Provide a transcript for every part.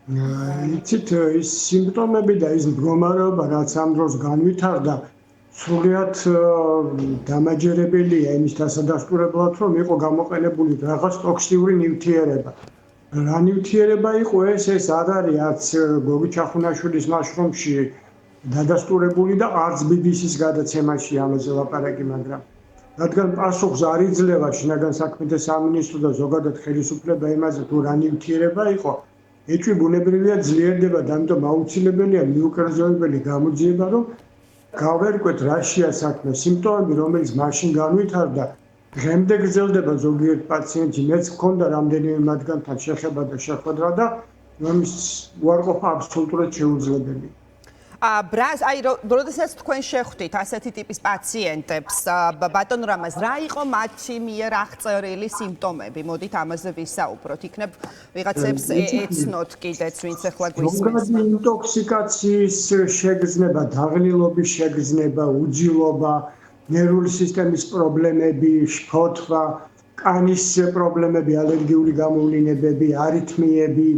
იცით ის სიმპტომები და ის მდგომარეობა რაც ამ დროს განვითარდა სრულიად დამაჯერებელია იმის დასადასტურებლად რომ იყო გამოყენებული რაღაც ტოქსიური ნივთიერება. რა ნივთიერება იყო ეს არ არის არც გოგი ჩახუნაშვილის ნაშრომში დადასტურებული და არც BBC-ის გადაცემაში ამაზე ლაპარაკი, მაგრამ რადგან პასუხს არ იძლევა შინაგან საქმეთა სამინისტრო და ზოგადად ხელისუფლება იმაზე თუ რა ნივთიერება იყო, ეჭვი ბუნებრივია ძლიერდება და ამიტომ აუცილებელია მიუკერძოებელი გამოძიება, რომ გავერკვეთ რაშია საქმე. სიმპტომები, რომელიც მაშინ განვითარდა, დღემდე გრძელდება ზოგიერთ პაციენტში, მეც მქონდა რამდენიმე მათგანთან შეხება და შეხვედრა და რომის უარყოფა აბსოლუტურად შეუძლებელია. ბრას, როდესაც თქვენ შეხვდით ასეთი ტიპის პაციენტებს, ბატონ რამაზ, რა იყო მათი მიერ აღწერილი სიმპტომები? მოდით ამაზე ვისაუბროთ. იქნებ ვიღაცებს ეცნოთ კიდეც, ვინც ახლა გვისმენს. ინტოქსიკაციის შეგრძნება, დაღლილობის შეგრძნება, უძილობა, ნერვული სისტემის პრობლემები, შფოთვა, კანის პრობლემები, ალერგიული გამოვლინებები, არითმიები,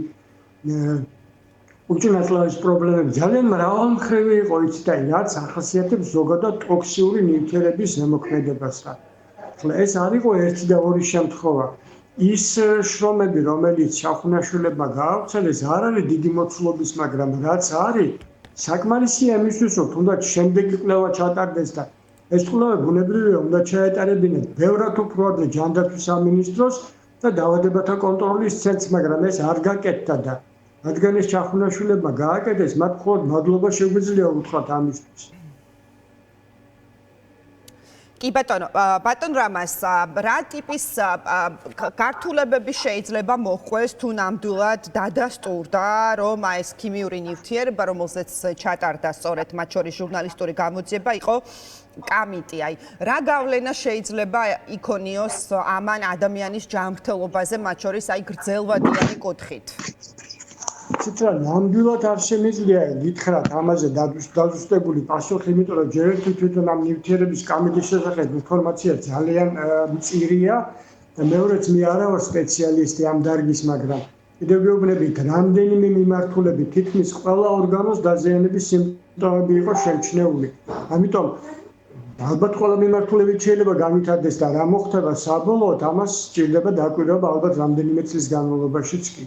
უწინათლობის პრობლემები ძალიან მრავალმხრივი იყო, იცით, რაც ახასიათებს ზოგადად ტოქსიური ნივთიერების ზემოქმედებას. ეს არ იყო ერთი და ორი შემთხვევა. ის შრომები, რომელიც ჩახუნაშვილებმა გაავრცელეს, არ არის დიდი მოცულობის, მაგრამ რაც არის, საკმარისია იმისთვის, რომ თუნდაც შემდეგი კვლევა ჩატარდეს და ეს კვლევა ბუნებრივია უნდა ჩაეტარებინათ ბევრად უფრო ადრე ჯანდაცვის სამინისტროს და დაავადებათა კონტროლის ცენტრს, მაგრამ ეს არ გაკეთდა და რადგან ეს ჩახუნაშვილებმა გააკეთეს, მათ მხოლოდ მადლობა შეგვიძლია უთხრათ ამისთვის. კი ბატონ რამას, რა ტიპის გართულებები შეიძლება მოხდეს თუ ნამდვილად დადასტურდა, რომ ეს ქიმიური ნივთიერება, რომელზეც ჩატარდა სწორედ მათ შორის ჟურნალისტური გამოძიება, იყო კამიტი. რა გავლენა შეიძლება იქონიოს ამან ადამიანის ჯანმრთელობაზე, მათ შორის გრძელვადიანი კუთხით? ციტა ნამდვილად არ შემიძლია გითხრათ ამაზე დაზუსტებული პასუხი, იმიტომ რომ ჯერ ერთი თვითონ ამ ნივთიერების კამიტის შესახებ ინფორმაცია ძალიან მწირია და მეორეც მე არა ვარ სპეციალისტი ამ დარგის, მაგრამ კიდევ გეუბნებით, რამდენიმე მიმართულებით თითქმის ყველა ორგანოს დაზიანების სიმპტომები იყო შემჩნეული. ამიტომ ალბათ ყველა მიმართულებით შეიძლება განვითარდეს და რა მოხდება საბოლოოდ, ამას სჭირდება დაკვირვება ალბათ რამდენიმე წლის განმავლობაშიც კი.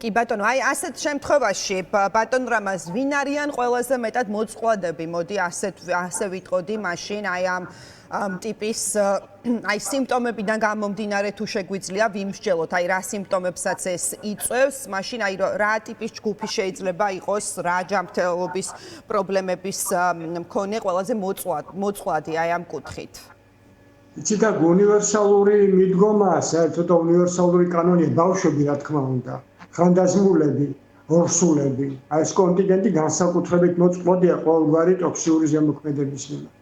კი ბატონო, ასეთ შემთხვევაში ბატონ რამაზ, ვინ არიან ყველაზე მეტად მოწყვლადები? მოდი ასე ვიტყოდი მაშინ ამ ტიპის სიმპტომებიდან გამომდინარე თუ შეგვიძლია ვიმსჯელოთ, რა სიმპტომებსაც ეს იწვევს, მაშინ რა ტიპის ჯგუფი შეიძლება იყოს, რა ჯანმრთელობის პრობლემების მქონე ყველაზე მოწყვლადი ამ კუთხით? იცით, უნივერსალური მიდგომაა, საერთოდ უნივერსალური კანონია, ბავშვები რა თქმა უნდა. ხანდაზმულები, ორსულები, ეს კონტინგენტი განსაკუთრებით მოწყვლადია ყოველგვარი ტოქსიური ზემოქმედების მიმართ.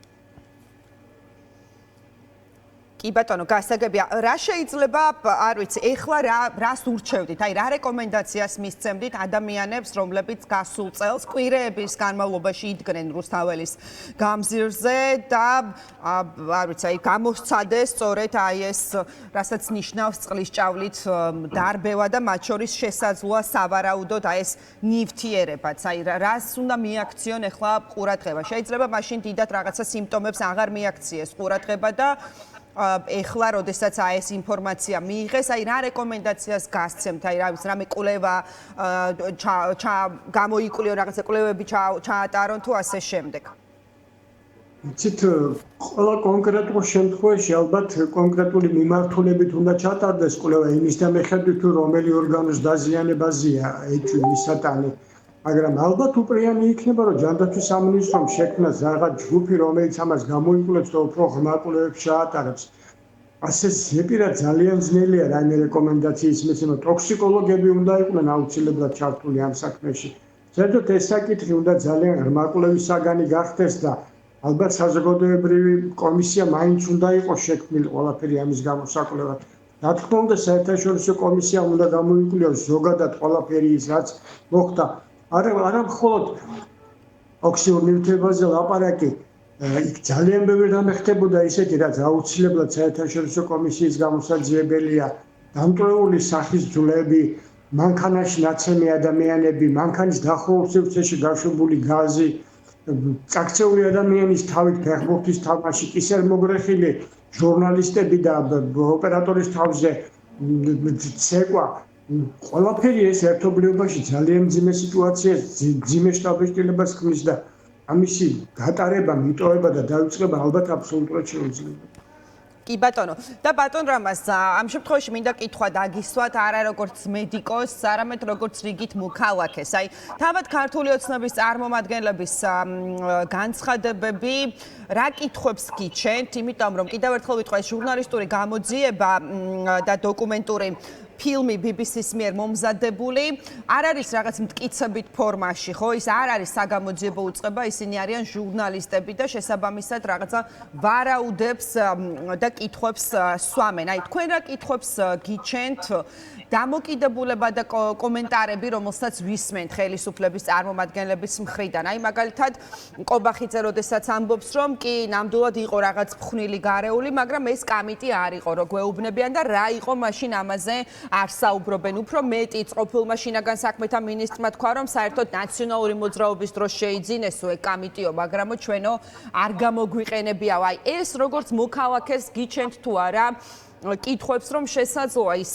კი ბატონო, გასაგებია, რა შეიძლება, არ ვიცი, ეხლა რას ურჩევდით? რა რეკომენდაციას მისცემდით ადამიანებს, რომლებიც გასულ წელს კვირეების განმავლობაში იდგნენ რუსთაველის გამზირზე და არ ვიცი, გამოსცადეს სწორედ ეს, რასაც ნიშნავს წყლის ჭავლით დარბევა და მათ შორის შესაძლოა სავარაუდოდ ეს ნივთიერებაც. რას უნდა მიაქციონ ეხლა ყურადღება? შეიძლება მაშინ დიდად რაღაცა სიმპტომებს აღარ მიაქციეს ყურადღება და ეხლა როდესაც ეს ინფორმაცია მიიღეს, რა რეკომენდაციას გასცემთ, რამე კვლევა გამოიკვლიო, რაღაცა კვლევები ჩაატარონ თუ ასე შემდეგ. იცით, ყველა კონკრეტულ შემთხვევაში ალბათ კონკრეტული მიმართულებით უნდა ჩატარდეს კვლევა იმის დამეხადვით, თუ რომელი ორგანოს დაზიანებაზეა ეჭვი მისატანი. მაგრამ ალბათ უპრიანი იქნება, რომ ჯანდაცვის სამინისტრომ შექმნას რაღაც ჯგუფი, რომელიც ამას გამოიკვლევს და უფრო ღრმა კვლევებს ჩაატარებს. ასე ზეპირად ძალიან ძნელია რაიმე რეკომენდაციის მისცემა. ტოქსიკოლოგები უნდა იყვნენ აუცილებლად ჩართული ამ საქმეში. საერთოდ ეს საკითხი უნდა ძალიან ღრმა კვლევის საგანი გახდეს და ალბათ საზოგადოებრივი კომისია მაინც უნდა იყოს შექმნილი ყველაფერი ამის გამოსაკვლევად. რა თქმა უნდა, საერთაშორისო კომისია უნდა გამოიკვლიოს ზოგადად ყველაფერი ის, რაც მოხდა. არა მხოლოდ ტოქსიურ ნივთიერებაზე ლაპარაკი, იქ ძალიან ბევრი რამე ხდებოდა ისეთი, რაც აუცილებლად საერთაშორისო კომისიის გამოსაძიებელია. დამტვრეული სახის ძვლები, მანქანაში ნაცემი ადამიანები, მანქანის დახრილ სივრცეში გაშვებული გაზი, წაქცეული ადამიანის თავით ფეხბურთის თამაში, კისერმოგრეხილი ჟურნალისტები და ოპერატორის თავზე ცეკვა, ყველაფერი ეს ერთობლიობაში ძალიან მძიმე სიტუაციას, მძიმე შთაბეჭდილებას ქმნის და ამისი გატარება, მიტოვება და დაიწყება ალბათ აბსოლუტურად შეუძლია. კი ბატონო და ბატონ რამაზ ამ შემთხვევაში მინდა კითხვა დაგისვათ არა როგორც მედიკოს, არამედ როგორც რიგით მოქალაქეს. აი თავად ქართული ოცნების წარმომადგენლების განცხადებები რა კითხვებს გიჩენთ, იმიტომ რომ კიდევ ერთხელ ვიტყვი ეს ჟურნალისტური გამოძიება და დოკუმენტური ფილმი BBC-ს მიერ მომზადებული არ არის რაღაც მტკიცებით ფორმაში, ხო? ის არ არის საგამოძიებო უწყება, ისინი არიან ჟურნალისტები და შესაბამისად რაღაცა ვარაუდებს და კითხვებს სვამენ. აი თქვენ რა კითხვებს გიჩენთ? დამოკიდებულება და კომენტარები, რომელსაც ვისმენთ ხელისუფლების წარმომადგენლების მხრიდან. აი მაგალითად ყობახიძე როდესაც ამბობს, რომ კი ნამდვილად იყო რაღაც ფხვნილი გარეული, მაგრამ ეს კამიტი არ იყო, რო გვეუბნებიან და რა იყო მაშინ ამაზე არ საუბრობენ. უფრო მეტიც ყოფილმა შინაგან საქმეთა მინისტრმა თქვა, რომ საერთოდ ნაციონალური მოძრაობის დროს შეიძინესო კამიტიო, მაგრამ ჩვენო არ გამოგვიყენებიაო. აი ეს როგორც მოქალაქეს გიჩენთ თუ არა კითხვებს რომ შესაძლოა ის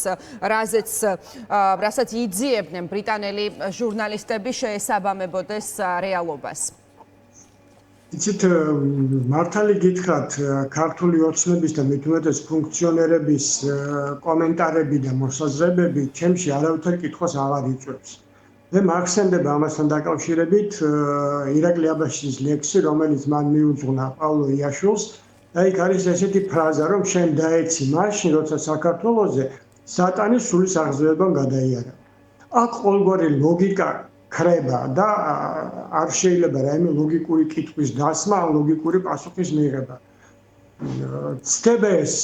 რასაც იძიებდნენ ბრიტანელი ჟურნალისტები შეესაბამებოდეს რეალობას. იცით მართალი გითხრათ ქართული ოცნების და მით უმეტეს ფუნქციონერების კომენტარები და მოსაზრებები ჩემში არავითარ კითხვას აღარ იწვევს. მე მახსენდება ამასთან დაკავშირებით ირაკლი აბაშიძის ლექსი, რომელიც მან მიუძღვნა პავლო იაშვილს და იქ არის ესეთი ფრაზა, რომ შენ დაეცი მაშინ, როცა საქართველოზე სატანის სულის აღზევებამ გადაიარა. აქ ყოველგვარი ლოგიკა ქრება და არ შეიძლება რაიმე ლოგიკური კითხვის დასმა, ლოგიკური პასუხის მიღება. ცდება ეს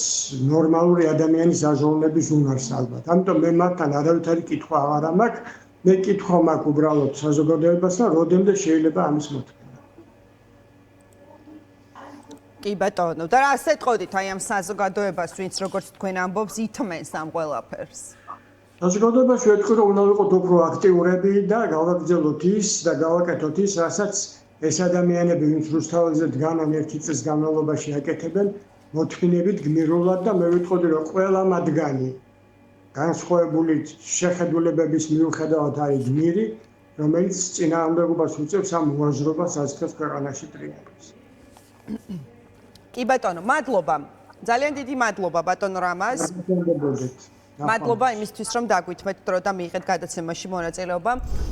ნორმალური ადამიანის აზროვნების უნარს ალბათ. ამიტომ მე მათთან არავითარი კითხვა აღარ მაქვს. მე კითხვა მაქვს უბრალოდ საზოგადოებასთან, როდემდე შეიძლება ამის მოთხოვნა. კი ბატონო, და რა ასეთყოდით აი ამ საზოგადოებას, ვინც როგორც თქვენ ამბობს, ითმენს ამ ყველაფერს? საზოგადოებაში ვეთქვი, რომ უნდა ვიყოთ უფრო აქტიურები და გავაგრძელოთ ის და გავაკეთოთ ის, რასაც ეს ადამიანები, ვინც რუსთაველზე დგანან ერთი წლის განმავლობაში აკეთებენ, მოთმინებით გმირულად და მე ვიტყოდი, რომ ყველა მათგანი განსხვავებული შეხედულებების მიუხედავად არის გმირი, რომელიც წინააღმდეგობას უწევს ამ მოაზრობას, რაც დღეს ქვეყანაში ტრიალებს. კი ბატონო, მადლობა. ძალიან დიდი მადლობა ბატონო რამაზ. მადლობა იმისთვის, რომ დაგვითმეთ დრო და მიიღეთ გადაცემაში მონაწილეობა.